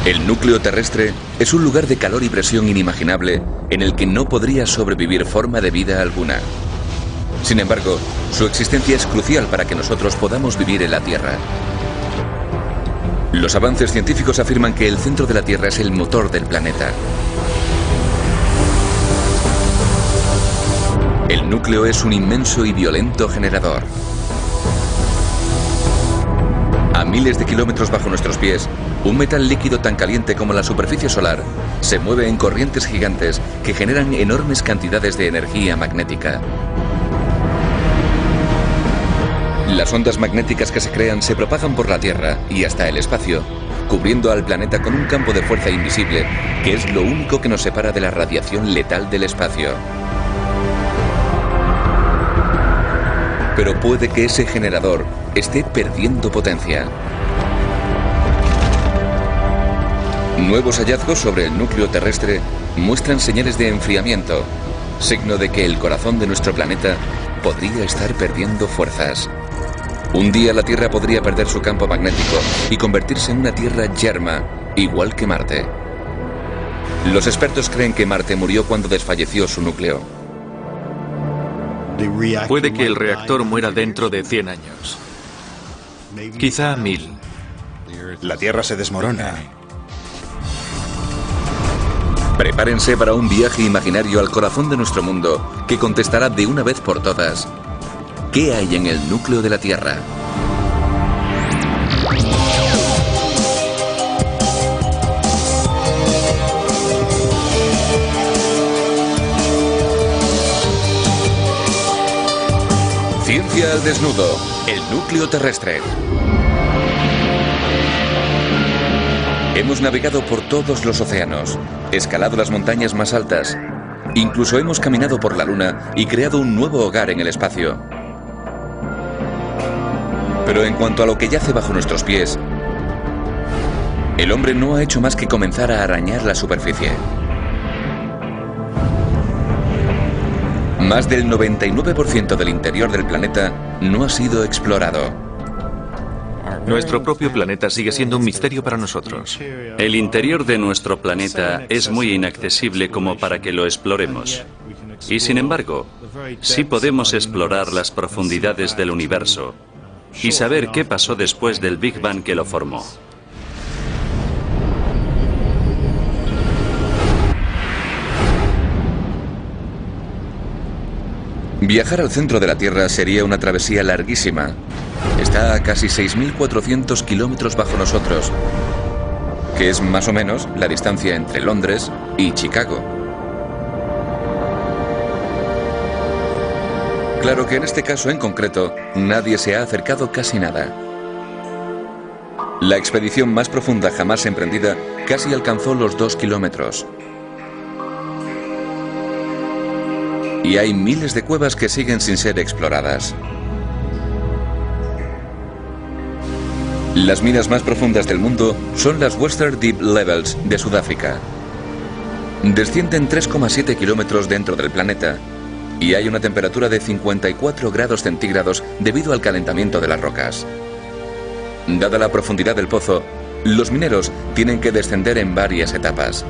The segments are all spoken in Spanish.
El núcleo terrestre es un lugar de calor y presión inimaginable en el que no podría sobrevivir forma de vida alguna. Sin embargo, su existencia es crucial para que nosotros podamos vivir en la Tierra. Los avances científicos afirman que el centro de la Tierra es el motor del planeta. El núcleo es un inmenso y violento generador. A miles de kilómetros bajo nuestros pies, un metal líquido tan caliente como la superficie solar se mueve en corrientes gigantes que generan enormes cantidades de energía magnética. Las ondas magnéticas que se crean se propagan por la Tierra y hasta el espacio, cubriendo al planeta con un campo de fuerza invisible que es lo único que nos separa de la radiación letal del espacio. Pero puede que ese generador esté perdiendo potencia. Nuevos hallazgos sobre el núcleo terrestre muestran señales de enfriamiento, signo de que el corazón de nuestro planeta podría estar perdiendo fuerzas. Un día la Tierra podría perder su campo magnético y convertirse en una Tierra yerma, igual que Marte. Los expertos creen que Marte murió cuando desfalleció su núcleo. Puede que el reactor muera dentro de 100 años. Quizá 1000. La Tierra se desmorona. Prepárense para un viaje imaginario al corazón de nuestro mundo que contestará de una vez por todas: ¿qué hay en el núcleo de la Tierra? Ciencia al desnudo, el núcleo terrestre. Hemos navegado por todos los océanos, escalado las montañas más altas, incluso hemos caminado por la Luna y creado un nuevo hogar en el espacio. Pero en cuanto a lo que yace bajo nuestros pies, el hombre no ha hecho más que comenzar a arañar la superficie. Más del 99% del interior del planeta no ha sido explorado. Nuestro propio planeta sigue siendo un misterio para nosotros. El interior de nuestro planeta es muy inaccesible como para que lo exploremos. Y sin embargo, sí podemos explorar las profundidades del universo y saber qué pasó después del Big Bang que lo formó. Viajar al centro de la Tierra sería una travesía larguísima. Está a casi 6.400 kilómetros bajo nosotros, que es más o menos la distancia entre Londres y Chicago. Claro que en este caso en concreto, nadie se ha acercado casi nada. La expedición más profunda jamás emprendida casi alcanzó los 2 kilómetros. Y hay miles de cuevas que siguen sin ser exploradas. Las minas más profundas del mundo son las Western Deep Levels de Sudáfrica. Descienden 3,7 kilómetros dentro del planeta y hay una temperatura de 54 grados centígrados debido al calentamiento de las rocas. Dada la profundidad del pozo, los mineros tienen que descender en varias etapas.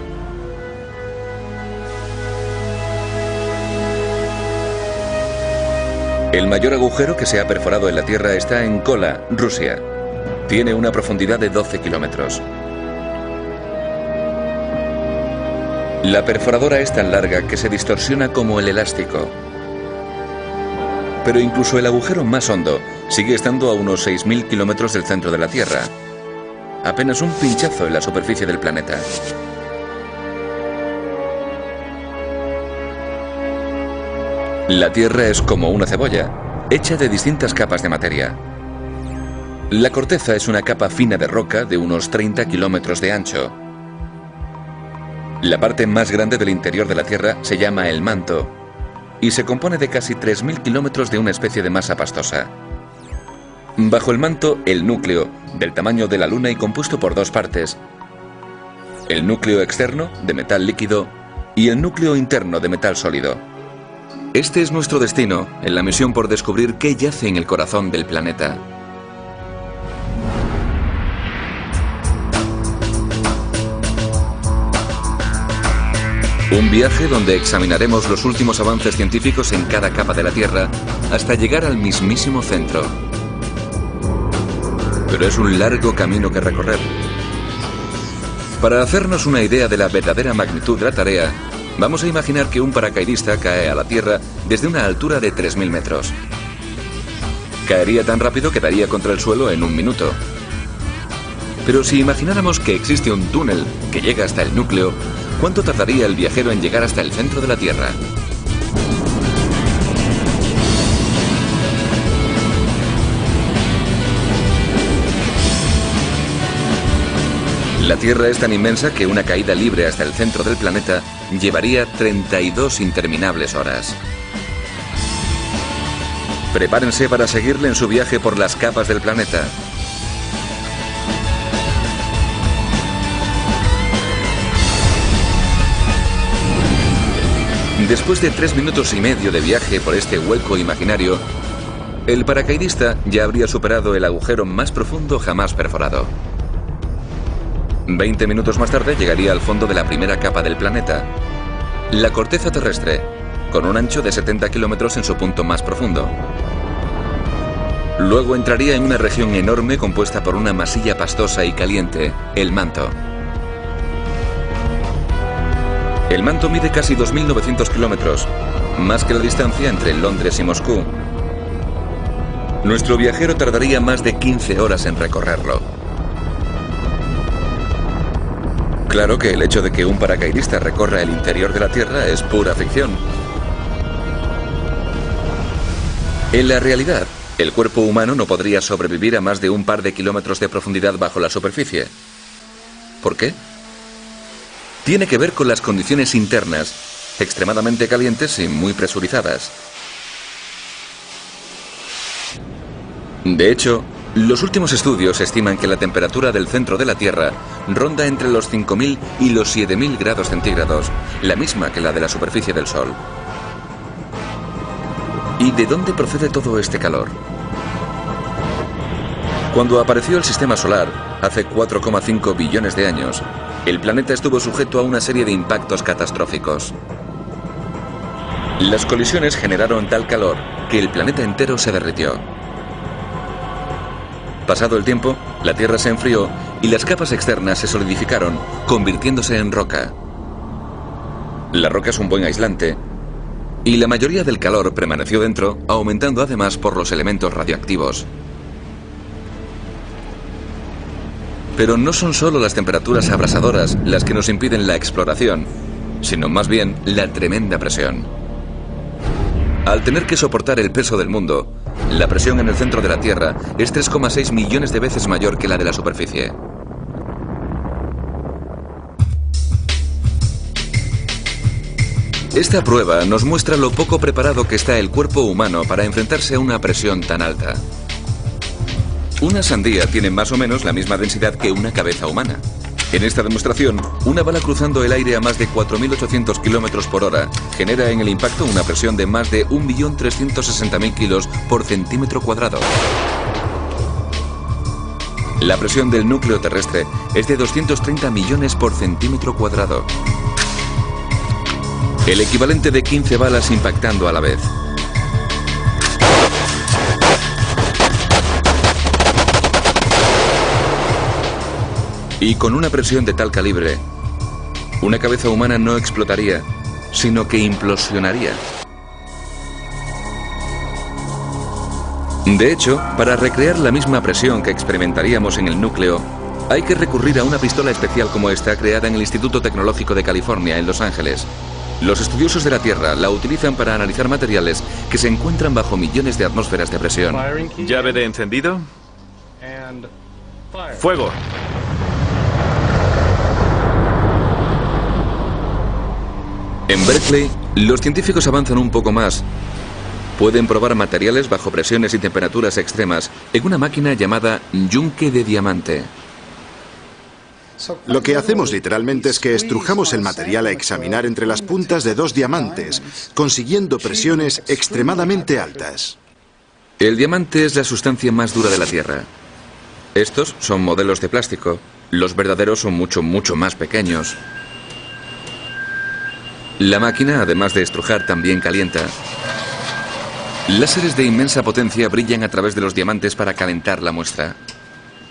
El mayor agujero que se ha perforado en la Tierra está en Kola, Rusia. Tiene una profundidad de 12 kilómetros. La perforadora es tan larga que se distorsiona como el elástico. Pero incluso el agujero más hondo sigue estando a unos 6.000 kilómetros del centro de la Tierra. Apenas un pinchazo en la superficie del planeta. La Tierra es como una cebolla, hecha de distintas capas de materia. La corteza es una capa fina de roca de unos 30 kilómetros de ancho. La parte más grande del interior de la Tierra se llama el manto y se compone de casi 3.000 kilómetros de una especie de masa pastosa. Bajo el manto, el núcleo, del tamaño de la Luna y compuesto por dos partes. El núcleo externo, de metal líquido, y el núcleo interno, de metal sólido. Este es nuestro destino en la misión por descubrir qué yace en el corazón del planeta. Un viaje donde examinaremos los últimos avances científicos en cada capa de la Tierra hasta llegar al mismísimo centro. Pero es un largo camino que recorrer. Para hacernos una idea de la verdadera magnitud de la tarea, vamos a imaginar que un paracaidista cae a la Tierra desde una altura de 3.000 metros. Caería tan rápido que daría contra el suelo en un minuto. Pero si imagináramos que existe un túnel que llega hasta el núcleo, ¿cuánto tardaría el viajero en llegar hasta el centro de la Tierra? La Tierra es tan inmensa que una caída libre hasta el centro del planeta llevaría 32 interminables horas. Prepárense para seguirle en su viaje por las capas del planeta. Después de 3 minutos y medio de viaje por este hueco imaginario, el paracaidista ya habría superado el agujero más profundo jamás perforado. 20 minutos más tarde llegaría al fondo de la primera capa del planeta, la corteza terrestre, con un ancho de 70 kilómetros en su punto más profundo. Luego entraría en una región enorme compuesta por una masilla pastosa y caliente, el manto. El manto mide casi 2.900 kilómetros, más que la distancia entre Londres y Moscú. Nuestro viajero tardaría más de 15 horas en recorrerlo. Claro que el hecho de que un paracaidista recorra el interior de la Tierra es pura ficción. En la realidad, el cuerpo humano no podría sobrevivir a más de un par de kilómetros de profundidad bajo la superficie. ¿Por qué? Tiene que ver con las condiciones internas, extremadamente calientes y muy presurizadas. De hecho, los últimos estudios estiman que la temperatura del centro de la Tierra ronda entre los 5.000 y los 7.000 grados centígrados, la misma que la de la superficie del Sol. ¿Y de dónde procede todo este calor? Cuando apareció el sistema solar, hace 4,5 billones de años, el planeta estuvo sujeto a una serie de impactos catastróficos. Las colisiones generaron tal calor que el planeta entero se derritió. Pasado el tiempo, la Tierra se enfrió y las capas externas se solidificaron, convirtiéndose en roca. La roca es un buen aislante, y la mayoría del calor permaneció dentro, aumentando además por los elementos radioactivos. Pero no son solo las temperaturas abrasadoras las que nos impiden la exploración, sino más bien la tremenda presión. Al tener que soportar el peso del mundo, la presión en el centro de la Tierra es 3,6 millones de veces mayor que la de la superficie. Esta prueba nos muestra lo poco preparado que está el cuerpo humano para enfrentarse a una presión tan alta. Una sandía tiene más o menos la misma densidad que una cabeza humana. En esta demostración, una bala cruzando el aire a más de 4.800 kilómetros por hora genera en el impacto una presión de más de 1.360.000 kilos por centímetro cuadrado. La presión del núcleo terrestre es de 230 millones por centímetro cuadrado. El equivalente de 15 balas impactando a la vez. Y con una presión de tal calibre, una cabeza humana no explotaría, sino que implosionaría. De hecho, para recrear la misma presión que experimentaríamos en el núcleo, hay que recurrir a una pistola especial como esta creada en el Instituto Tecnológico de California, en Los Ángeles. Los estudiosos de la Tierra la utilizan para analizar materiales que se encuentran bajo millones de atmósferas de presión. Llave de encendido. Fuego. En Berkeley, los científicos avanzan un poco más. Pueden probar materiales bajo presiones y temperaturas extremas en una máquina llamada yunque de diamante. Lo que hacemos literalmente es que estrujamos el material a examinar entre las puntas de 2 diamantes, consiguiendo presiones extremadamente altas. El diamante es la sustancia más dura de la Tierra. Estos son modelos de plástico. Los verdaderos son mucho más pequeños. La máquina, además de estrujar, también calienta. Láseres de inmensa potencia brillan a través de los diamantes para calentar la muestra.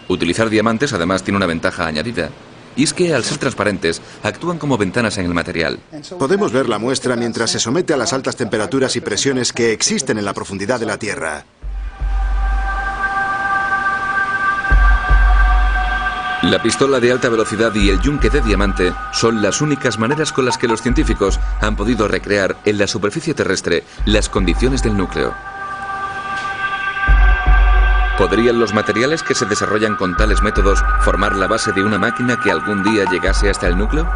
Utilizar diamantes además tiene una ventaja añadida, y es que al ser transparentes actúan como ventanas en el material. Podemos ver la muestra mientras se somete a las altas temperaturas y presiones que existen en la profundidad de la Tierra. La pistola de alta velocidad y el yunque de diamante son las únicas maneras con las que los científicos han podido recrear en la superficie terrestre las condiciones del núcleo. ¿Podrían los materiales que se desarrollan con tales métodos formar la base de una máquina que algún día llegase hasta el núcleo?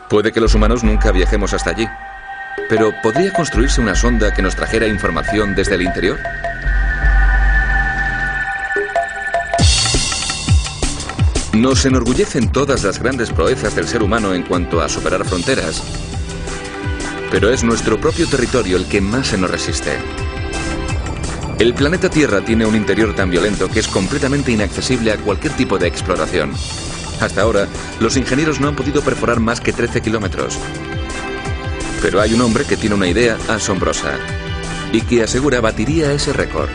Puede que los humanos nunca viajemos hasta allí, pero ¿podría construirse una sonda que nos trajera información desde el interior? Nos enorgullecen todas las grandes proezas del ser humano en cuanto a superar fronteras, pero es nuestro propio territorio el que más se nos resiste. El planeta Tierra tiene un interior tan violento que es completamente inaccesible a cualquier tipo de exploración. Hasta ahora, los ingenieros no han podido perforar más que 13 kilómetros. Pero hay un hombre que tiene una idea asombrosa y que asegura batiría ese récord.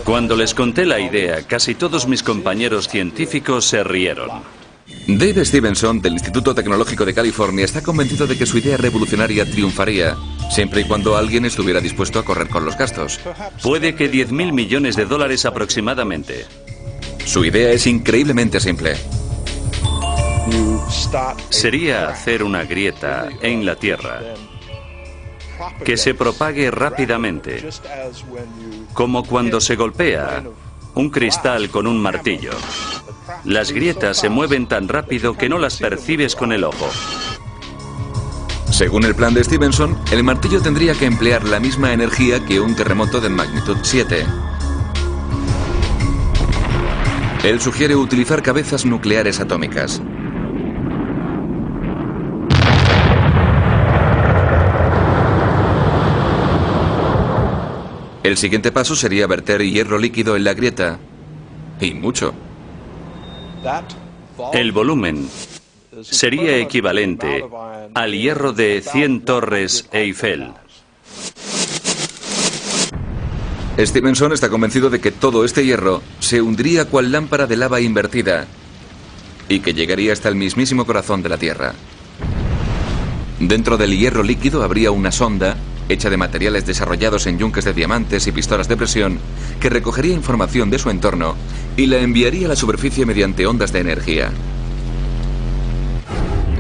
Cuando les conté la idea, casi todos mis compañeros científicos se rieron. Dave Stevenson, del Instituto Tecnológico de California, está convencido de que su idea revolucionaria triunfaría, siempre y cuando alguien estuviera dispuesto a correr con los gastos. Puede que 10.000 millones de dólares aproximadamente. Su idea es increíblemente simple. Sería hacer una grieta en la Tierra que se propague rápidamente, como cuando se golpea un cristal con un martillo. Las grietas se mueven tan rápido que no las percibes con el ojo. Según el plan de Stevenson, el martillo tendría que emplear la misma energía que un terremoto de magnitud 7. Él sugiere utilizar cabezas nucleares atómicas. El siguiente paso sería verter hierro líquido en la grieta. Y mucho. El volumen sería equivalente al hierro de 100 torres Eiffel. Stevenson está convencido de que todo este hierro se hundiría cual lámpara de lava invertida y que llegaría hasta el mismísimo corazón de la Tierra. Dentro del hierro líquido habría una sonda hecha de materiales desarrollados en yunques de diamantes y pistolas de presión que recogería información de su entorno y la enviaría a la superficie mediante ondas de energía.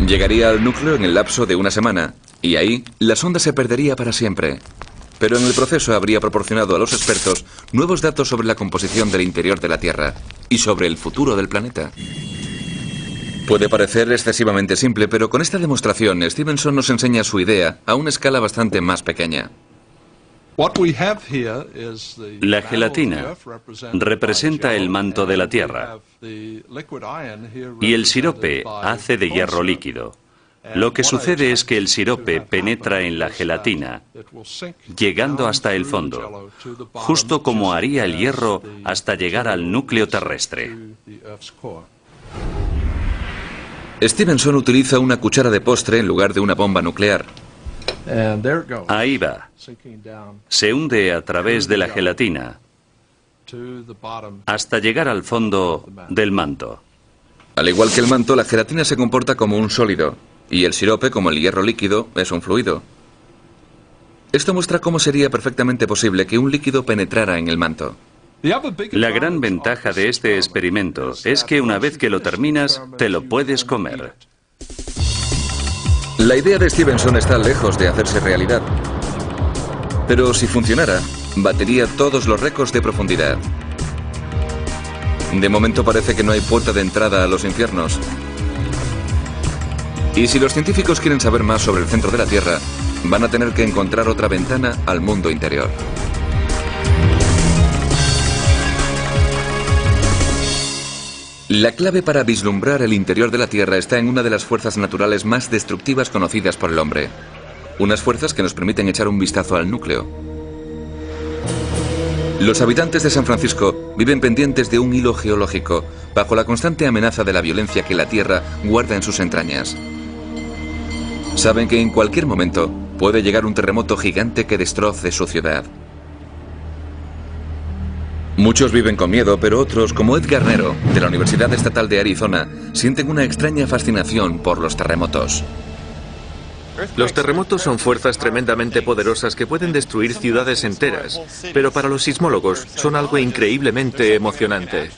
Llegaría al núcleo en el lapso de una semana y ahí la sonda se perdería para siempre. Pero en el proceso habría proporcionado a los expertos nuevos datos sobre la composición del interior de la Tierra y sobre el futuro del planeta. Puede parecer excesivamente simple, pero con esta demostración Stevenson nos enseña su idea a una escala bastante más pequeña. La gelatina representa el manto de la Tierra y el sirope hace de hierro líquido. Lo que sucede es que el sirope penetra en la gelatina, llegando hasta el fondo, justo como haría el hierro hasta llegar al núcleo terrestre. Stevenson utiliza una cuchara de postre en lugar de una bomba nuclear. Ahí va. Se hunde a través de la gelatina hasta llegar al fondo del manto. Al igual que el manto, la gelatina se comporta como un sólido y el sirope, como el hierro líquido, es un fluido. Esto muestra cómo sería perfectamente posible que un líquido penetrara en el manto. La gran ventaja de este experimento es que una vez que lo terminas, te lo puedes comer. La idea de Stevenson está lejos de hacerse realidad. Pero si funcionara, batería todos los récords de profundidad. De momento parece que no hay puerta de entrada a los infiernos. Y si los científicos quieren saber más sobre el centro de la Tierra, van a tener que encontrar otra ventana al mundo interior. La clave para vislumbrar el interior de la Tierra está en una de las fuerzas naturales más destructivas conocidas por el hombre. Unas fuerzas que nos permiten echar un vistazo al núcleo. Los habitantes de San Francisco viven pendientes de un hilo geológico, bajo la constante amenaza de la violencia que la Tierra guarda en sus entrañas. Saben que en cualquier momento puede llegar un terremoto gigante que destroce su ciudad. Muchos viven con miedo, pero otros, como Ed Garnero, de la Universidad Estatal de Arizona, sienten una extraña fascinación por los terremotos. Los terremotos son fuerzas tremendamente poderosas que pueden destruir ciudades enteras, pero para los sismólogos son algo increíblemente emocionante.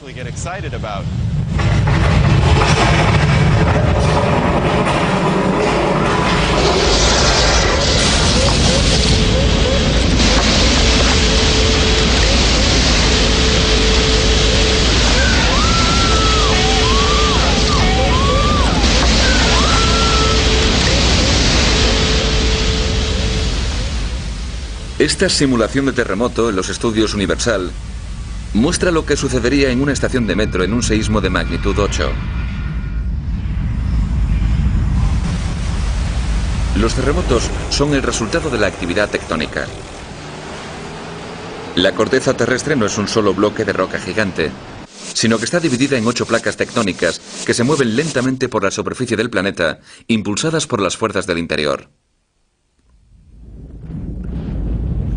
Esta simulación de terremoto en los estudios Universal muestra lo que sucedería en una estación de metro en un seísmo de magnitud 8. Los terremotos son el resultado de la actividad tectónica. La corteza terrestre no es un solo bloque de roca gigante, sino que está dividida en 8 placas tectónicas que se mueven lentamente por la superficie del planeta, impulsadas por las fuerzas del interior.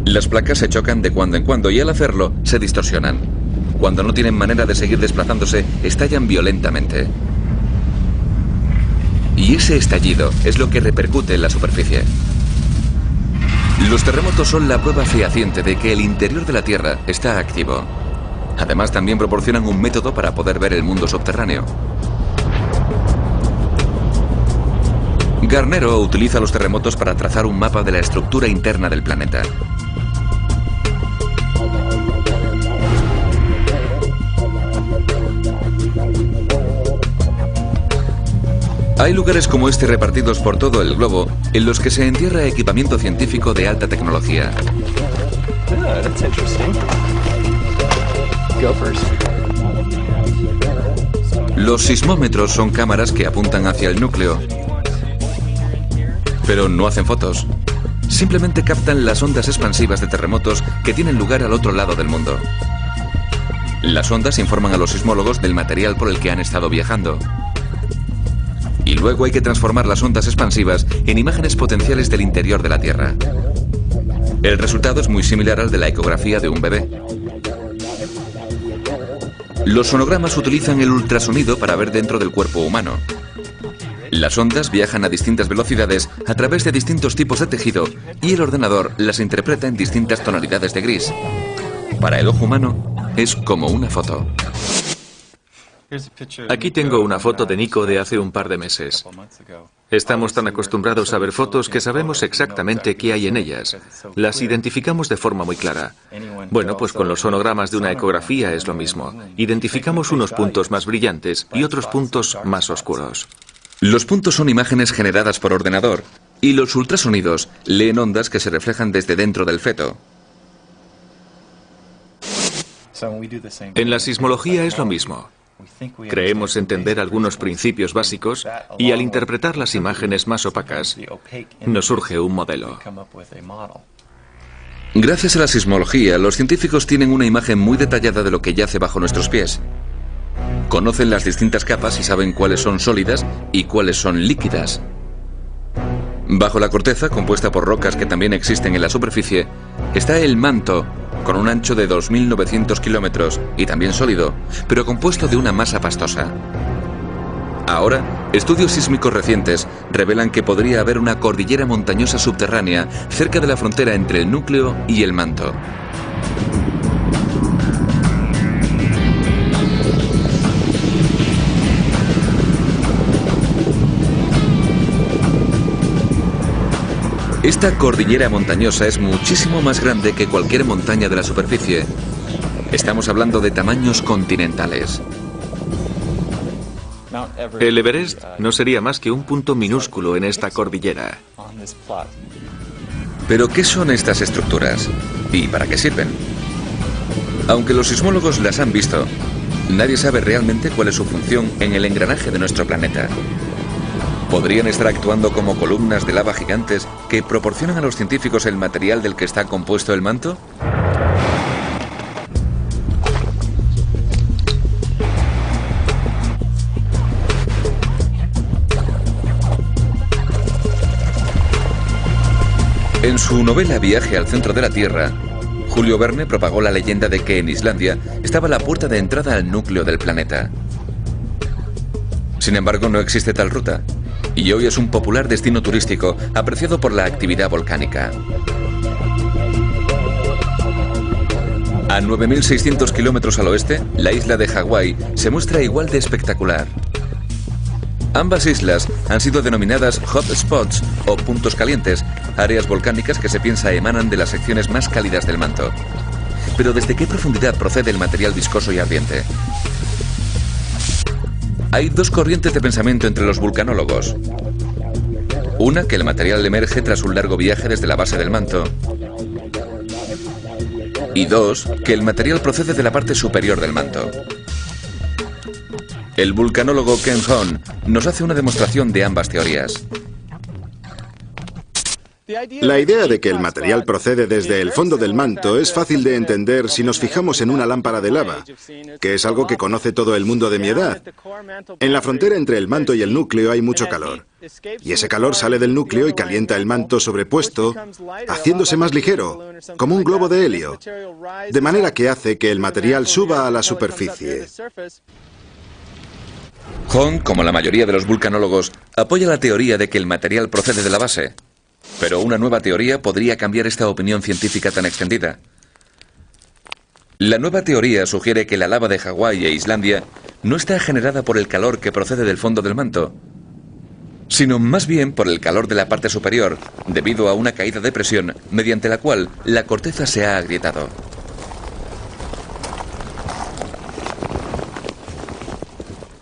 Las placas se chocan de cuando en cuando y al hacerlo se distorsionan. Cuando no tienen manera de seguir desplazándose, estallan violentamente. Y ese estallido es lo que repercute en la superficie. Los terremotos son la prueba fehaciente de que el interior de la Tierra está activo. Además, también proporcionan un método para poder ver el mundo subterráneo. Garnero utiliza los terremotos para trazar un mapa de la estructura interna del planeta. Hay lugares como este repartidos por todo el globo en los que se entierra equipamiento científico de alta tecnología. Los sismómetros son cámaras que apuntan hacia el núcleo, pero no hacen fotos. Simplemente captan las ondas expansivas de terremotos que tienen lugar al otro lado del mundo. Las ondas informan a los sismólogos del material por el que han estado viajando. Y luego hay que transformar las ondas expansivas en imágenes potenciales del interior de la Tierra. El resultado es muy similar al de la ecografía de un bebé. Los sonogramas utilizan el ultrasonido para ver dentro del cuerpo humano. Las ondas viajan a distintas velocidades a través de distintos tipos de tejido y el ordenador las interpreta en distintas tonalidades de gris. Para el ojo humano es como una foto. Aquí tengo una foto de Nico de hace un par de meses. Estamos tan acostumbrados a ver fotos que sabemos exactamente qué hay en ellas. Las identificamos de forma muy clara. Bueno, pues con los sonogramas de una ecografía es lo mismo. Identificamos unos puntos más brillantes y otros puntos más oscuros. Los puntos son imágenes generadas por ordenador y los ultrasonidos leen ondas que se reflejan desde dentro del feto. En la sismología es lo mismo. Creemos entender algunos principios básicos y al interpretar las imágenes más opacas, nos surge un modelo. Gracias a la sismología, los científicos tienen una imagen muy detallada de lo que yace bajo nuestros pies. Conocen las distintas capas y saben cuáles son sólidas y cuáles son líquidas. Bajo la corteza, compuesta por rocas que también existen en la superficie, está el manto, con un ancho de 2.900 kilómetros y también sólido, pero compuesto de una masa pastosa. Ahora, estudios sísmicos recientes revelan que podría haber una cordillera montañosa subterránea cerca de la frontera entre el núcleo y el manto. Esta cordillera montañosa es muchísimo más grande que cualquier montaña de la superficie. Estamos hablando de tamaños continentales. El Everest no sería más que un punto minúsculo en esta cordillera. ¿Pero qué son estas estructuras? ¿Y para qué sirven? Aunque los sismólogos las han visto, nadie sabe realmente cuál es su función en el engranaje de nuestro planeta. ¿Podrían estar actuando como columnas de lava gigantes que proporcionan a los científicos el material del que está compuesto el manto? En su novela Viaje al centro de la Tierra, Julio Verne propagó la leyenda de que en Islandia estaba la puerta de entrada al núcleo del planeta. Sin embargo, no existe tal ruta, y hoy es un popular destino turístico apreciado por la actividad volcánica. A 9.600 kilómetros al oeste, la isla de Hawái se muestra igual de espectacular. Ambas islas han sido denominadas hot spots o puntos calientes, áreas volcánicas que se piensa emanan de las secciones más cálidas del manto. Pero ¿desde qué profundidad procede el material viscoso y ardiente? Hay dos corrientes de pensamiento entre los vulcanólogos. Una, que el material emerge tras un largo viaje desde la base del manto. Y dos, que el material procede de la parte superior del manto. El vulcanólogo Ken Hahn nos hace una demostración de ambas teorías. La idea de que el material procede desde el fondo del manto es fácil de entender si nos fijamos en una lámpara de lava, que es algo que conoce todo el mundo de mi edad. En la frontera entre el manto y el núcleo hay mucho calor, y ese calor sale del núcleo y calienta el manto sobrepuesto, haciéndose más ligero, como un globo de helio, de manera que hace que el material suba a la superficie. Hahn, como la mayoría de los vulcanólogos, apoya la teoría de que el material procede de la base. Pero una nueva teoría podría cambiar esta opinión científica tan extendida. La nueva teoría sugiere que la lava de Hawái e Islandia no está generada por el calor que procede del fondo del manto, sino más bien por el calor de la parte superior, debido a una caída de presión mediante la cual la corteza se ha agrietado.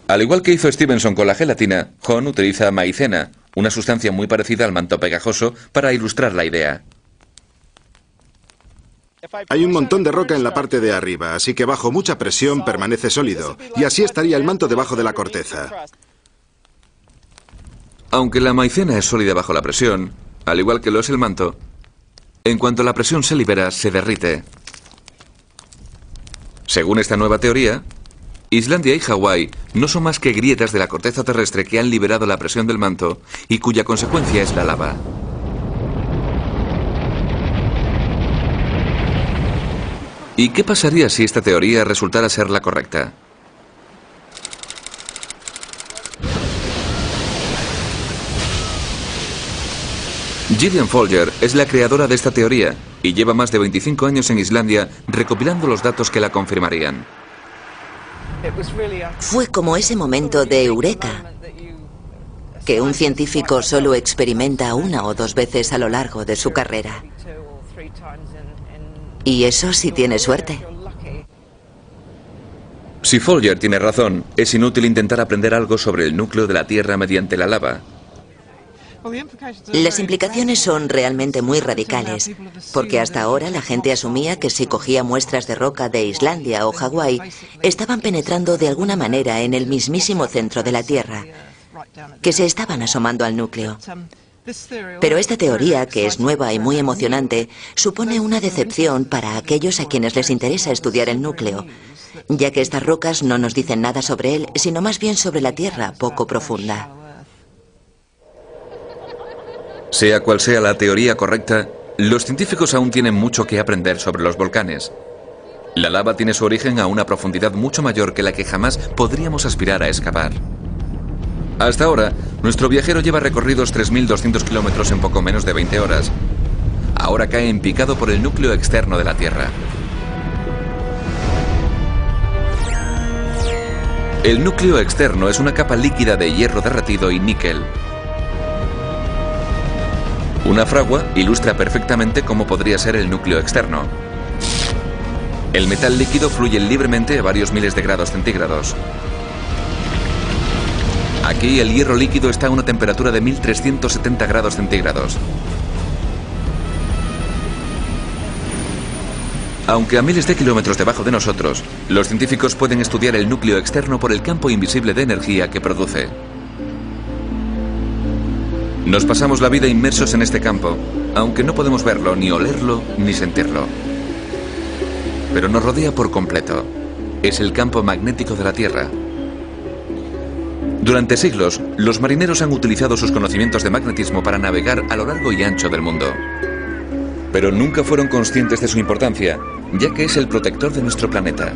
Al igual que hizo Stevenson con la gelatina, Hahn utiliza maicena, una sustancia muy parecida al manto pegajoso, para ilustrar la idea. Hay un montón de roca en la parte de arriba, así que bajo mucha presión permanece sólido, y así estaría el manto debajo de la corteza. Aunque la maicena es sólida bajo la presión, al igual que lo es el manto, en cuanto la presión se libera, se derrite. Según esta nueva teoría, Islandia y Hawái no son más que grietas de la corteza terrestre que han liberado la presión del manto y cuya consecuencia es la lava. ¿Y qué pasaría si esta teoría resultara ser la correcta? Gillian Folger es la creadora de esta teoría y lleva más de 25 años en Islandia recopilando los datos que la confirmarían. Fue como ese momento de eureka, que un científico solo experimenta una o dos veces a lo largo de su carrera. Y eso si tiene suerte. Si Folger tiene razón, es inútil intentar aprender algo sobre el núcleo de la Tierra mediante la lava. Las implicaciones son realmente muy radicales, porque hasta ahora la gente asumía que si cogía muestras de roca de Islandia o Hawái, estaban penetrando de alguna manera en el mismísimo centro de la Tierra, que se estaban asomando al núcleo. Pero esta teoría, que es nueva y muy emocionante, supone una decepción para aquellos a quienes les interesa estudiar el núcleo, ya que estas rocas no nos dicen nada sobre él, sino más bien sobre la Tierra poco profunda. Sea cual sea la teoría correcta, los científicos aún tienen mucho que aprender sobre los volcanes. La lava tiene su origen a una profundidad mucho mayor que la que jamás podríamos aspirar a excavar. Hasta ahora, nuestro viajero lleva recorridos 3.200 kilómetros en poco menos de 20 horas. Ahora cae en picado por el núcleo externo de la Tierra. El núcleo externo es una capa líquida de hierro derretido y níquel. Una fragua ilustra perfectamente cómo podría ser el núcleo externo. El metal líquido fluye libremente a varios miles de grados centígrados. Aquí el hierro líquido está a una temperatura de 1370 grados centígrados. Aunque a miles de kilómetros debajo de nosotros, los científicos pueden estudiar el núcleo externo por el campo invisible de energía que produce. Nos pasamos la vida inmersos en este campo, aunque no podemos verlo, ni olerlo, ni sentirlo. Pero nos rodea por completo. Es el campo magnético de la Tierra. Durante siglos, los marineros han utilizado sus conocimientos de magnetismo para navegar a lo largo y ancho del mundo. pero nunca fueron conscientes de su importancia, ya que es el protector de nuestro planeta.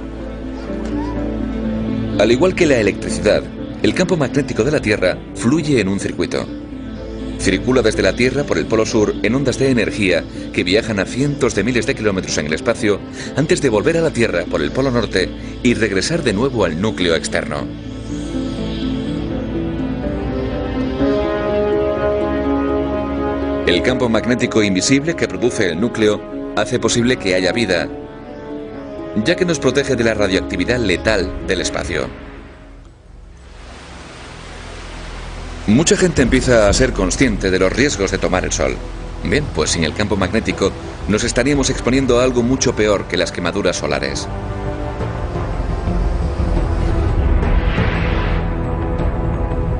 Al igual que la electricidad, el campo magnético de la Tierra fluye en un circuito. Circula desde la Tierra por el Polo Sur en ondas de energía que viajan a cientos de miles de kilómetros en el espacio antes de volver a la Tierra por el Polo Norte y regresar de nuevo al núcleo externo. El campo magnético invisible que produce el núcleo hace posible que haya vida, ya que nos protege de la radioactividad letal del espacio. Mucha gente empieza a ser consciente de los riesgos de tomar el sol. Bien, pues sin el campo magnético nos estaríamos exponiendo a algo mucho peor que las quemaduras solares.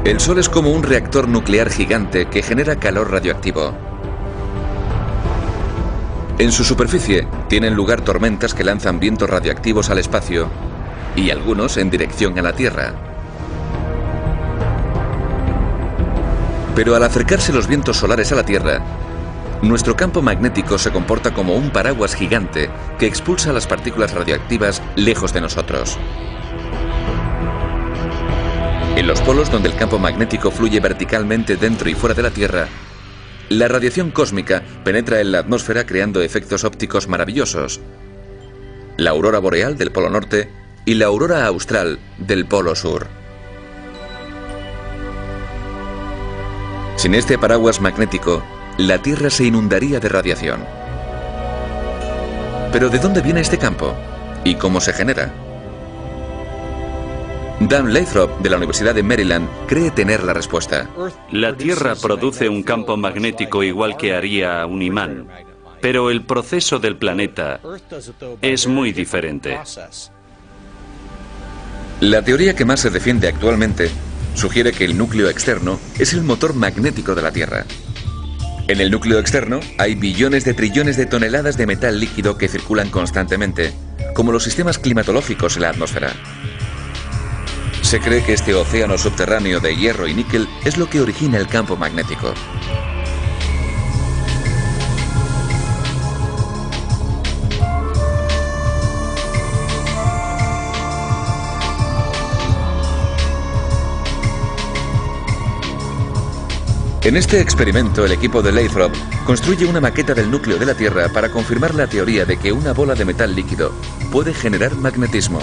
El Sol es como un reactor nuclear gigante que genera calor radioactivo. En su superficie tienen lugar tormentas que lanzan vientos radioactivos al espacio y algunos en dirección a la Tierra. Pero al acercarse los vientos solares a la Tierra, nuestro campo magnético se comporta como un paraguas gigante que expulsa las partículas radioactivas lejos de nosotros. En los polos donde el campo magnético fluye verticalmente dentro y fuera de la Tierra, la radiación cósmica penetra en la atmósfera creando efectos ópticos maravillosos. La aurora boreal del Polo Norte y la aurora austral del Polo Sur. Sin este paraguas magnético, la Tierra se inundaría de radiación. ¿Pero de dónde viene este campo? ¿Y cómo se genera? Dan Lathrop, de la Universidad de Maryland, cree tener la respuesta. La Tierra produce un campo magnético igual que haría un imán, pero el proceso del planeta es muy diferente. La teoría que más se defiende actualmente sugiere que el núcleo externo es el motor magnético de la Tierra. En el núcleo externo hay billones de trillones de toneladas de metal líquido que circulan constantemente, como los sistemas climatológicos en la atmósfera. Se cree que este océano subterráneo de hierro y níquel es lo que origina el campo magnético. En este experimento, el equipo de Lathrop construye una maqueta del núcleo de la Tierra para confirmar la teoría de que una bola de metal líquido puede generar magnetismo.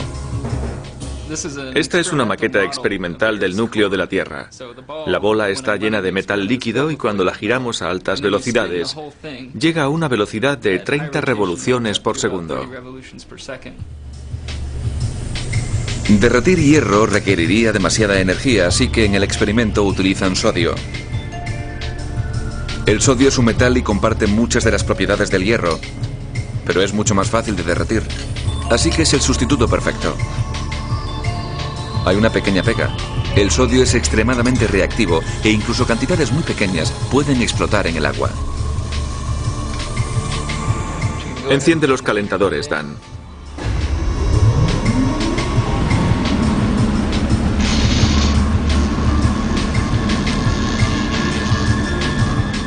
Esta es una maqueta experimental del núcleo de la Tierra. La bola está llena de metal líquido y cuando la giramos a altas velocidades, llega a una velocidad de 30 revoluciones por segundo. Derretir hierro requeriría demasiada energía, así que en el experimento utilizan sodio. El sodio es un metal y comparte muchas de las propiedades del hierro, pero es mucho más fácil de derretir, así que es el sustituto perfecto. Hay una pequeña pega. El sodio es extremadamente reactivo e incluso cantidades muy pequeñas pueden explotar en el agua. Enciende los calentadores, Dan.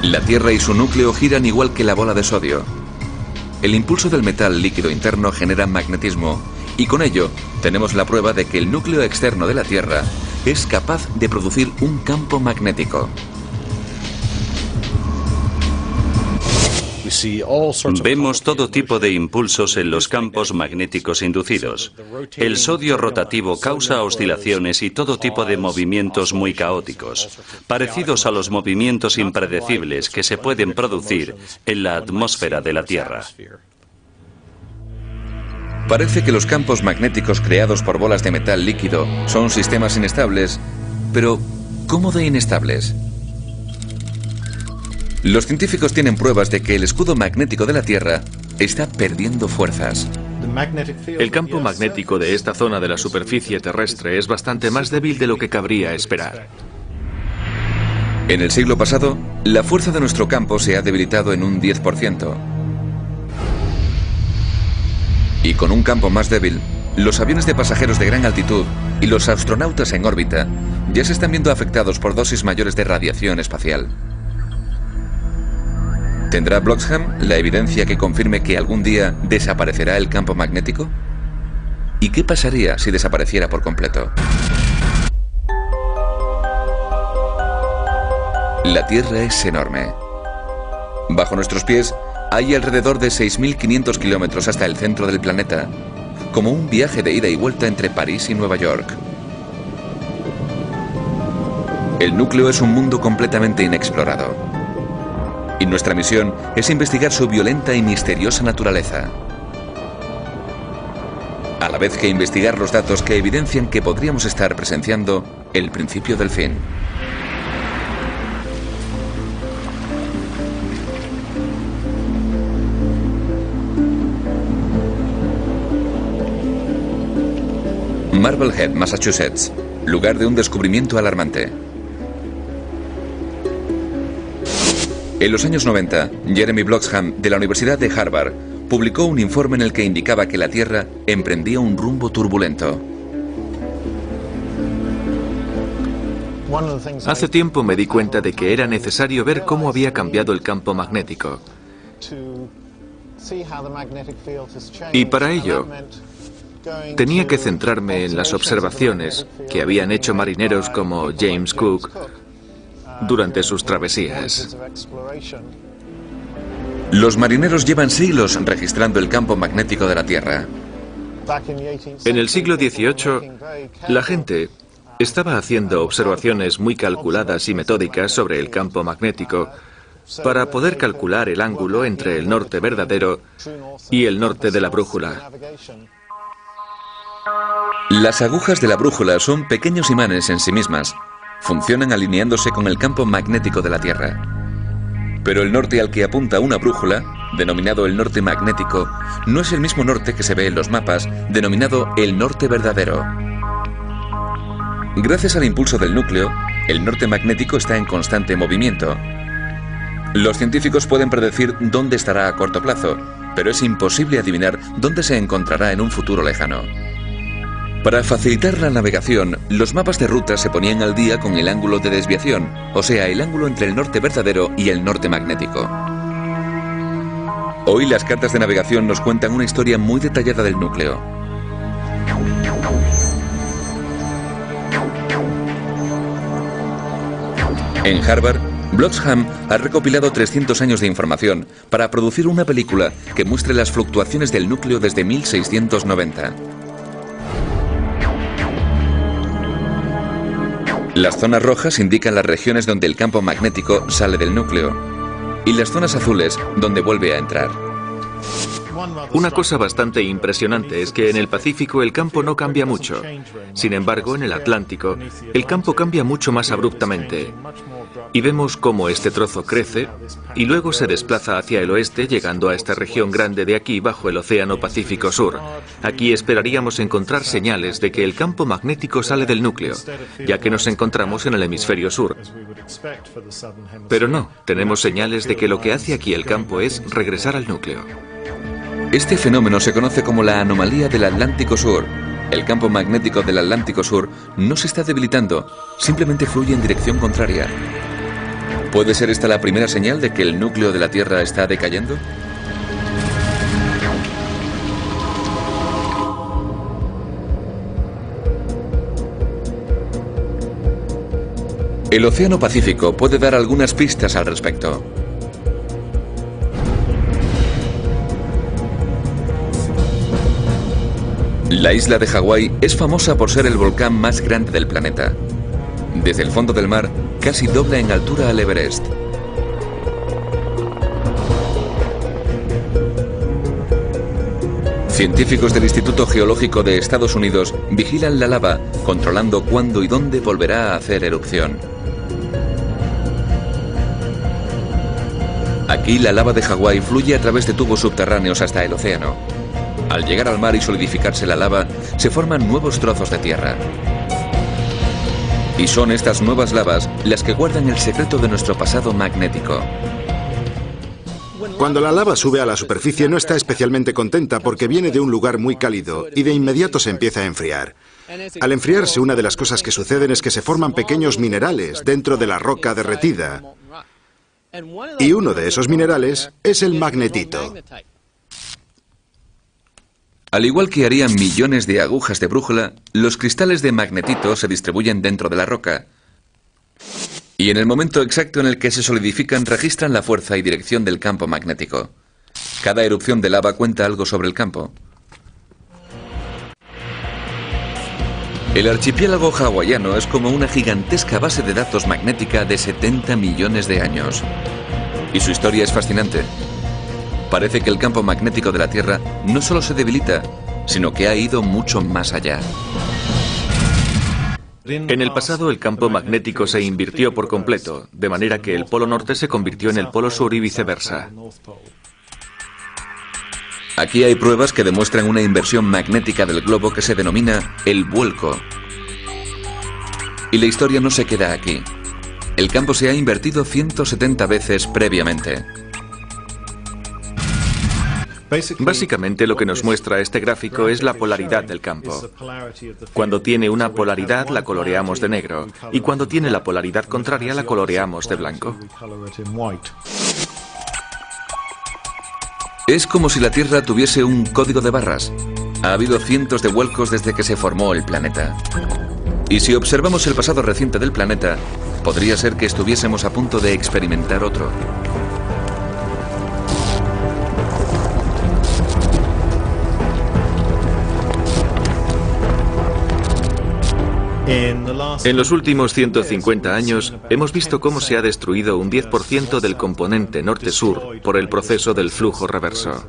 La Tierra y su núcleo giran igual que la bola de sodio. El impulso del metal líquido interno genera magnetismo y con ello tenemos la prueba de que el núcleo externo de la Tierra es capaz de producir un campo magnético. Vemos todo tipo de impulsos en los campos magnéticos inducidos. El sodio rotativo causa oscilaciones y todo tipo de movimientos muy caóticos, parecidos a los movimientos impredecibles que se pueden producir en la atmósfera de la Tierra. Parece que los campos magnéticos creados por bolas de metal líquido son sistemas inestables, pero ¿cómo de inestables? Los científicos tienen pruebas de que el escudo magnético de la Tierra está perdiendo fuerzas. El campo magnético de esta zona de la superficie terrestre es bastante más débil de lo que cabría esperar. En el siglo pasado, la fuerza de nuestro campo se ha debilitado en un 10%. Y con un campo más débil, los aviones de pasajeros de gran altitud y los astronautas en órbita ya se están viendo afectados por dosis mayores de radiación espacial. ¿Tendrá Bloxham la evidencia que confirme que algún día desaparecerá el campo magnético? ¿Y qué pasaría si desapareciera por completo? La Tierra es enorme. Bajo nuestros pies hay alrededor de 6.500 kilómetros hasta el centro del planeta, como un viaje de ida y vuelta entre París y Nueva York. El núcleo es un mundo completamente inexplorado. Y nuestra misión es investigar su violenta y misteriosa naturaleza, a la vez que investigar los datos que evidencian que podríamos estar presenciando el principio del fin. Marblehead, Massachusetts, lugar de un descubrimiento alarmante. En los años 90, Jeremy Bloxham, de la Universidad de Harvard, publicó un informe en el que indicaba que la Tierra emprendía un rumbo turbulento. Hace tiempo me di cuenta de que era necesario ver cómo había cambiado el campo magnético. Y para ello, tenía que centrarme en las observaciones que habían hecho marineros como James Cook durante sus travesías. Los marineros llevan siglos registrando el campo magnético de la Tierra. En el siglo XVIII, la gente estaba haciendo observaciones muy calculadas y metódicas sobre el campo magnético para poder calcular el ángulo entre el norte verdadero y el norte de la brújula. Las agujas de la brújula son pequeños imanes en sí mismas. Funcionan alineándose con el campo magnético de la Tierra. Pero el norte al que apunta una brújula, denominado el norte magnético, no es el mismo norte que se ve en los mapas, denominado el norte verdadero. Gracias al impulso del núcleo, el norte magnético está en constante movimiento. Los científicos pueden predecir dónde estará a corto plazo, pero es imposible adivinar dónde se encontrará en un futuro lejano. Para facilitar la navegación, los mapas de ruta se ponían al día con el ángulo de desviación, o sea, el ángulo entre el norte verdadero y el norte magnético. Hoy las cartas de navegación nos cuentan una historia muy detallada del núcleo. En Harvard, Bloxham ha recopilado 300 años de información para producir una película que muestre las fluctuaciones del núcleo desde 1690. Las zonas rojas indican las regiones donde el campo magnético sale del núcleo y las zonas azules donde vuelve a entrar. Una cosa bastante impresionante es que en el Pacífico el campo no cambia mucho. Sin embargo, en el Atlántico, el campo cambia mucho más abruptamente. Y vemos cómo este trozo crece y luego se desplaza hacia el oeste, llegando a esta región grande de aquí bajo el Océano Pacífico Sur. Aquí esperaríamos encontrar señales de que el campo magnético sale del núcleo, ya que nos encontramos en el hemisferio sur. Pero no, tenemos señales de que lo que hace aquí el campo es regresar al núcleo. Este fenómeno se conoce como la anomalía del Atlántico Sur. El campo magnético del Atlántico Sur no se está debilitando, simplemente fluye en dirección contraria. ¿Puede ser esta la primera señal de que el núcleo de la Tierra está decayendo? El Océano Pacífico puede dar algunas pistas al respecto. La isla de Hawái es famosa por ser el volcán más grande del planeta. Desde el fondo del mar, casi dobla en altura al Everest. Científicos del Instituto Geológico de Estados Unidos vigilan la lava, controlando cuándo y dónde volverá a hacer erupción. Aquí la lava de Hawái fluye a través de tubos subterráneos hasta el océano. Al llegar al mar y solidificarse la lava, se forman nuevos trozos de tierra. Y son estas nuevas lavas las que guardan el secreto de nuestro pasado magnético. Cuando la lava sube a la superficie no está especialmente contenta porque viene de un lugar muy cálido y de inmediato se empieza a enfriar. Al enfriarse, una de las cosas que suceden es que se forman pequeños minerales dentro de la roca derretida. Y uno de esos minerales es el magnetito. Al igual que harían millones de agujas de brújula, los cristales de magnetito se distribuyen dentro de la roca. Y en el momento exacto en el que se solidifican, registran la fuerza y dirección del campo magnético. Cada erupción de lava cuenta algo sobre el campo. El archipiélago hawaiano es como una gigantesca base de datos magnética de 70 millones de años. Y su historia es fascinante. Parece que el campo magnético de la Tierra no solo se debilita, sino que ha ido mucho más allá. En el pasado el campo magnético se invirtió por completo, de manera que el polo norte se convirtió en el polo sur y viceversa. Aquí hay pruebas que demuestran una inversión magnética del globo que se denomina el vuelco. Y la historia no se queda aquí. El campo se ha invertido 170 veces previamente. Básicamente lo que nos muestra este gráfico es la polaridad del campo. Cuando tiene una polaridad la coloreamos de negro y cuando tiene la polaridad contraria la coloreamos de blanco. Es como si la Tierra tuviese un código de barras. Ha habido cientos de vuelcos desde que se formó el planeta. Y si observamos el pasado reciente del planeta, podría ser que estuviésemos a punto de experimentar otro. En los últimos 150 años hemos visto cómo se ha destruido un 10% del componente norte-sur por el proceso del flujo reverso.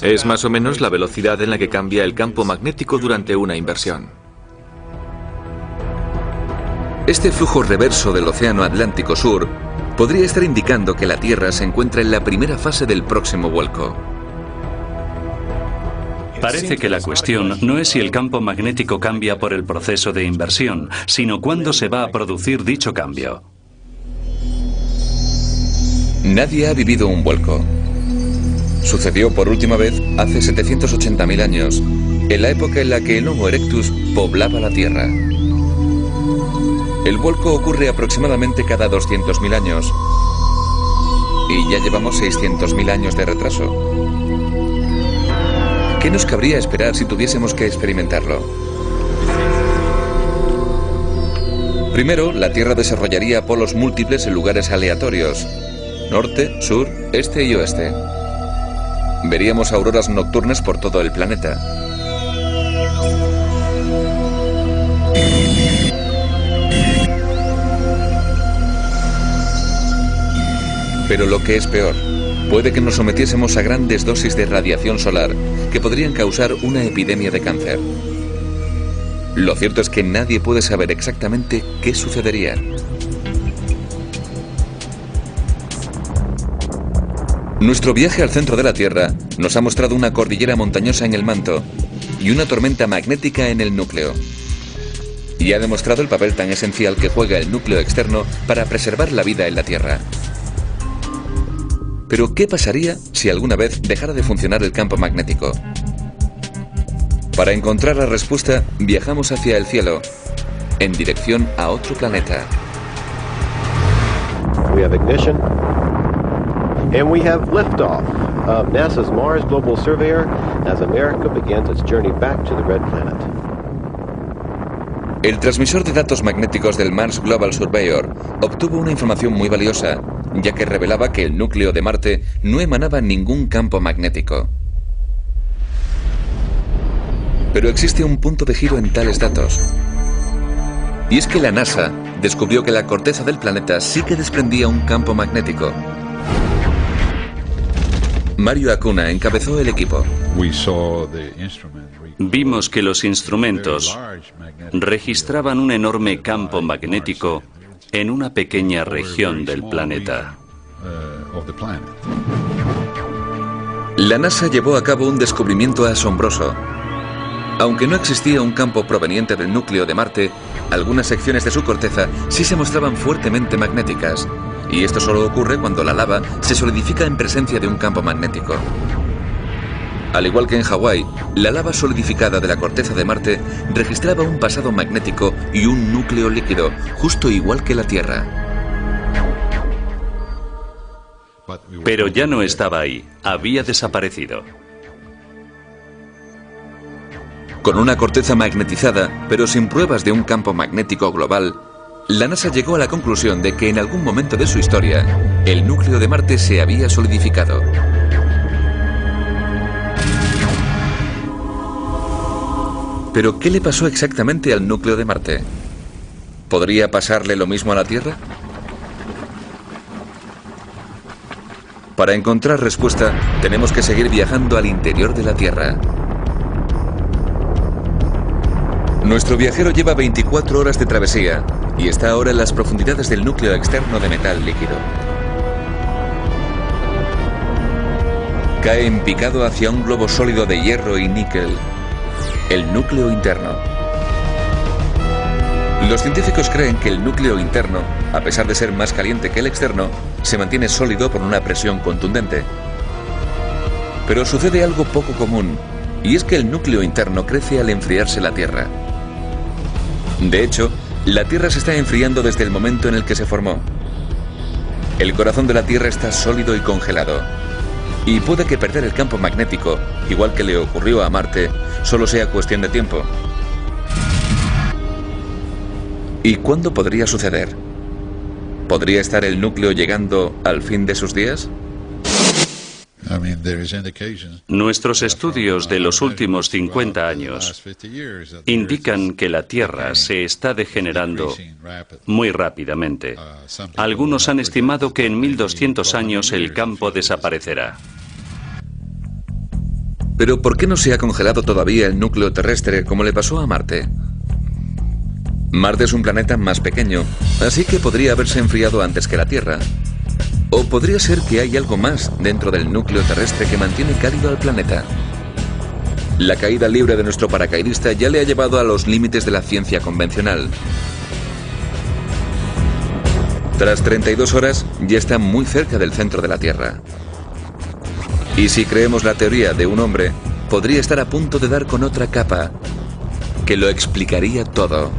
Es más o menos la velocidad en la que cambia el campo magnético durante una inversión. Este flujo reverso del Océano Atlántico Sur podría estar indicando que la Tierra se encuentra en la primera fase del próximo vuelco. Parece que la cuestión no es si el campo magnético cambia por el proceso de inversión, sino cuándo se va a producir dicho cambio. Nadie ha vivido un vuelco. Sucedió por última vez hace 780.000 años, en la época en la que el Homo erectus poblaba la Tierra. El vuelco ocurre aproximadamente cada 200.000 años y ya llevamos 600.000 años de retraso. ¿Qué nos cabría esperar si tuviésemos que experimentarlo? Primero, la Tierra desarrollaría polos múltiples en lugares aleatorios: norte, sur, este y oeste. Veríamos auroras nocturnas por todo el planeta. Pero lo que es peor, puede que nos sometiésemos a grandes dosis de radiación solar que podrían causar una epidemia de cáncer. Lo cierto es que nadie puede saber exactamente qué sucedería. Nuestro viaje al centro de la Tierra nos ha mostrado una cordillera montañosa en el manto y una tormenta magnética en el núcleo. Y ha demostrado el papel tan esencial que juega el núcleo externo para preservar la vida en la Tierra. Pero ¿qué pasaría si alguna vez dejara de funcionar el campo magnético? Para encontrar la respuesta, viajamos hacia el cielo, en dirección a otro planeta. We have ignition, and we have liftoff of NASA's Mars Global Surveyor as America begins its journey back to the Red Planet. El transmisor de datos magnéticos del Mars Global Surveyor obtuvo una información muy valiosa, ya que revelaba que el núcleo de Marte no emanaba ningún campo magnético. Pero existe un punto de giro en tales datos. Y es que la NASA descubrió que la corteza del planeta sí que desprendía un campo magnético. Mario Acuna encabezó el equipo. Vimos que los instrumentos registraban un enorme campo magnético en una pequeña región del planeta. La NASA llevó a cabo un descubrimiento asombroso. Aunque no existía un campo proveniente del núcleo de Marte, algunas secciones de su corteza sí se mostraban fuertemente magnéticas. Y esto solo ocurre cuando la lava se solidifica en presencia de un campo magnético. Al igual que en Hawái, la lava solidificada de la corteza de Marte registraba un pasado magnético y un núcleo líquido, justo igual que la Tierra. Pero ya no estaba ahí, había desaparecido. Con una corteza magnetizada, pero sin pruebas de un campo magnético global, la NASA llegó a la conclusión de que en algún momento de su historia, el núcleo de Marte se había solidificado. Pero, ¿qué le pasó exactamente al núcleo de Marte? ¿Podría pasarle lo mismo a la Tierra? Para encontrar respuesta, tenemos que seguir viajando al interior de la Tierra. Nuestro viajero lleva 24 horas de travesía y está ahora en las profundidades del núcleo externo de metal líquido. Cae en picado hacia un globo sólido de hierro y níquel, el núcleo interno. Los científicos creen que el núcleo interno, a pesar de ser más caliente que el externo, se mantiene sólido por una presión contundente. Pero sucede algo poco común, y es que el núcleo interno crece al enfriarse la Tierra. De hecho, la Tierra se está enfriando desde el momento en el que se formó. El corazón de la Tierra está sólido y congelado. Y puede que perder el campo magnético, igual que le ocurrió a Marte, solo sea cuestión de tiempo. ¿Y cuándo podría suceder? ¿Podría estar el núcleo llegando al fin de sus días? Nuestros estudios de los últimos 50 años indican que la Tierra se está degenerando muy rápidamente. Algunos han estimado que en 1200 años el campo desaparecerá. ¿Pero por qué no se ha congelado todavía el núcleo terrestre como le pasó a Marte? Marte es un planeta más pequeño, así que podría haberse enfriado antes que la Tierra. O podría ser que hay algo más dentro del núcleo terrestre que mantiene cálido al planeta. La caída libre de nuestro paracaidista ya le ha llevado a los límites de la ciencia convencional. Tras 32 horas, ya está muy cerca del centro de la Tierra. Y si creemos la teoría de un hombre, podría estar a punto de dar con otra capa que lo explicaría todo.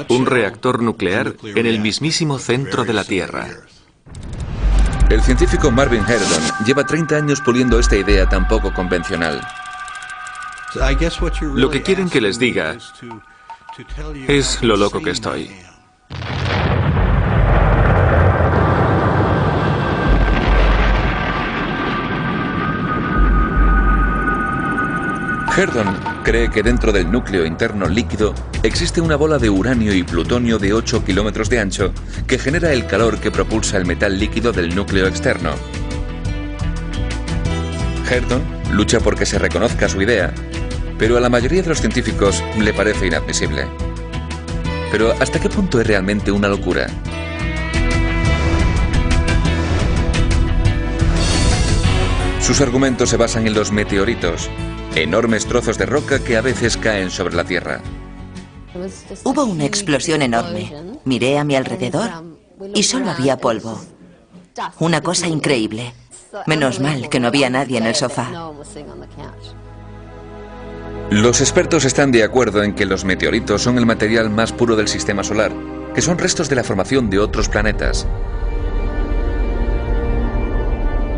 Un reactor nuclear en el mismísimo centro de la Tierra. El científico Marvin Herdon lleva 30 años puliendo esta idea tan poco convencional. Lo que quieren que les diga es lo loco que estoy. Herdon cree que dentro del núcleo interno líquido existe una bola de uranio y plutonio de 8 kilómetros de ancho que genera el calor que propulsa el metal líquido del núcleo externo. Herdon lucha por que se reconozca su idea, pero a la mayoría de los científicos le parece inadmisible. Pero ¿hasta qué punto es realmente una locura? Sus argumentos se basan en los meteoritos, enormes trozos de roca que a veces caen sobre la Tierra. Hubo una explosión enorme. Miré a mi alrededor y solo había polvo. Una cosa increíble. Menos mal que no había nadie en el sofá. Los expertos están de acuerdo en que los meteoritos son el material más puro del sistema solar, que son restos de la formación de otros planetas.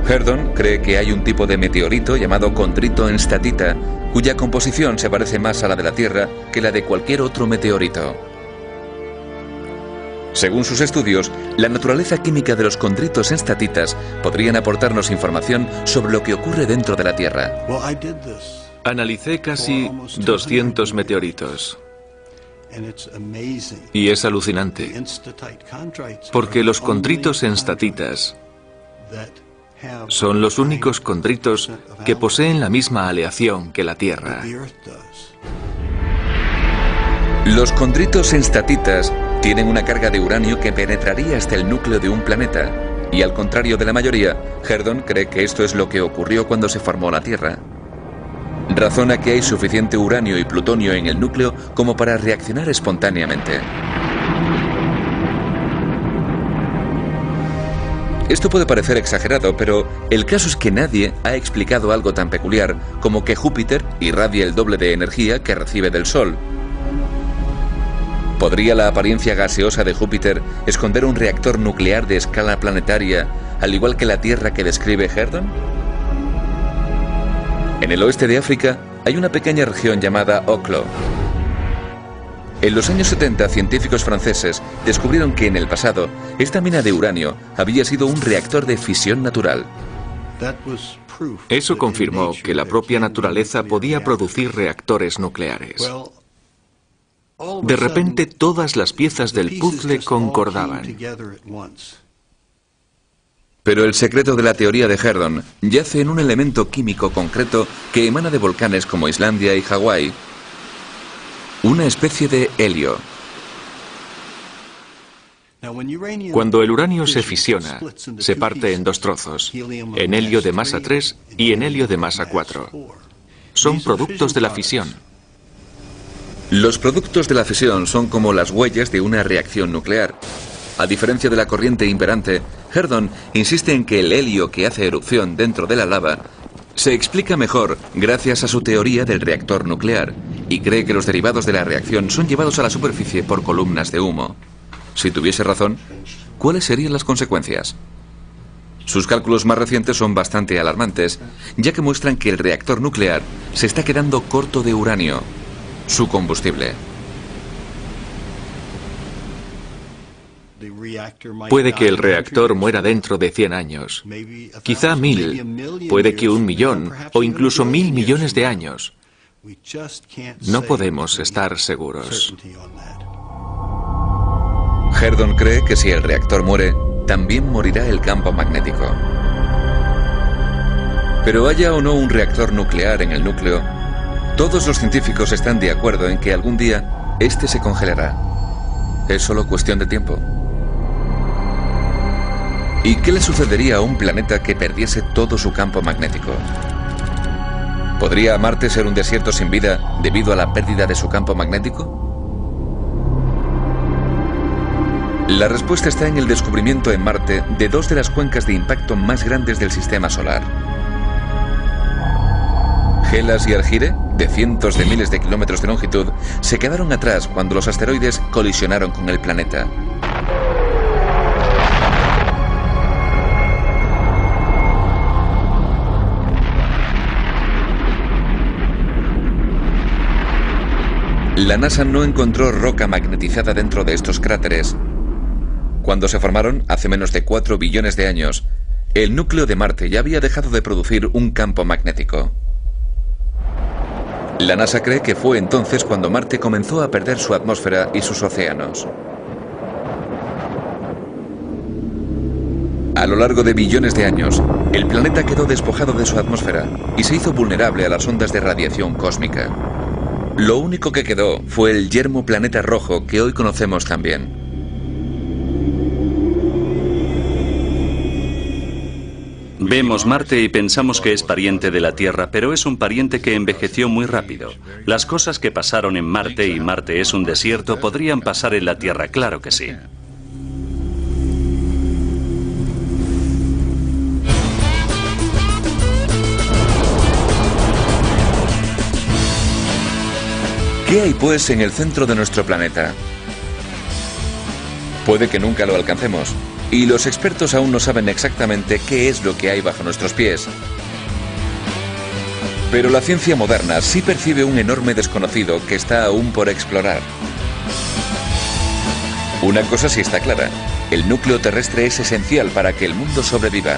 Herdon cree que hay un tipo de meteorito llamado condrito enstatita, cuya composición se parece más a la de la Tierra que la de cualquier otro meteorito. Según sus estudios, la naturaleza química de los condritos enstatitas podrían aportarnos información sobre lo que ocurre dentro de la Tierra. Analicé casi 200 meteoritos. Y es alucinante, porque los condritos enstatitas son los únicos condritos que poseen la misma aleación que la Tierra. Los condritos enstatitas tienen una carga de uranio que penetraría hasta el núcleo de un planeta, y al contrario de la mayoría, Herdon cree que esto es lo que ocurrió cuando se formó la Tierra. Razona que hay suficiente uranio y plutonio en el núcleo como para reaccionar espontáneamente. Esto puede parecer exagerado, pero el caso es que nadie ha explicado algo tan peculiar como que Júpiter irradie el doble de energía que recibe del Sol. ¿Podría la apariencia gaseosa de Júpiter esconder un reactor nuclear de escala planetaria, al igual que la Tierra que describe Herdon? En el oeste de África hay una pequeña región llamada Oklo. En los años 70, científicos franceses descubrieron que en el pasado esta mina de uranio había sido un reactor de fisión natural. Eso confirmó que la propia naturaleza podía producir reactores nucleares. De repente, todas las piezas del puzzle concordaban. Pero el secreto de la teoría de Herdon yace en un elemento químico concreto que emana de volcanes como Islandia y Hawái, una especie de helio. Cuando el uranio se fisiona, se parte en dos trozos, en helio de masa 3 y en helio de masa 4. Son productos de la fisión. Los productos de la fisión son como las huellas de una reacción nuclear. A diferencia de la corriente imperante, Herdon insiste en que el helio que hace erupción dentro de la lava se explica mejor gracias a su teoría del reactor nuclear, y cree que los derivados de la reacción son llevados a la superficie por columnas de humo. Si tuviese razón, ¿cuáles serían las consecuencias? Sus cálculos más recientes son bastante alarmantes, ya que muestran que el reactor nuclear se está quedando corto de uranio, su combustible. Puede que el reactor muera dentro de 100 años, quizá 1000, puede que 1 millón o incluso 1000 millones de años. No podemos estar seguros. Herdon cree que si el reactor muere, también morirá el campo magnético. Pero haya o no un reactor nuclear en el núcleo, todos los científicos están de acuerdo en que algún día este se congelará. Es solo cuestión de tiempo. ¿Y qué le sucedería a un planeta que perdiese todo su campo magnético? ¿Podría Marte ser un desierto sin vida debido a la pérdida de su campo magnético? La respuesta está en el descubrimiento en Marte de dos de las cuencas de impacto más grandes del sistema solar. Hellas y Argire, de cientos de miles de kilómetros de longitud, se quedaron atrás cuando los asteroides colisionaron con el planeta. La NASA no encontró roca magnetizada dentro de estos cráteres. Cuando se formaron, hace menos de 4 billones de años, el núcleo de Marte ya había dejado de producir un campo magnético. La NASA cree que fue entonces cuando Marte comenzó a perder su atmósfera y sus océanos. A lo largo de billones de años, el planeta quedó despojado de su atmósfera y se hizo vulnerable a las ondas de radiación cósmica. Lo único que quedó fue el yermo planeta rojo que hoy conocemos también. Vemos Marte y pensamos que es pariente de la Tierra, pero es un pariente que envejeció muy rápido. Las cosas que pasaron en Marte, y Marte es un desierto, podrían pasar en la Tierra, claro que sí. ¿Qué hay pues en el centro de nuestro planeta? Puede que nunca lo alcancemos, y los expertos aún no saben exactamente qué es lo que hay bajo nuestros pies. Pero la ciencia moderna sí percibe un enorme desconocido que está aún por explorar. Una cosa sí está clara: el núcleo terrestre es esencial para que el mundo sobreviva.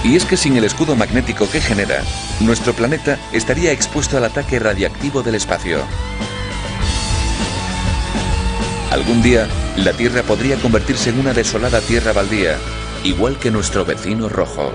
Y es que sin el escudo magnético que genera, nuestro planeta estaría expuesto al ataque radiactivo del espacio. Algún día, la Tierra podría convertirse en una desolada tierra baldía, igual que nuestro vecino rojo.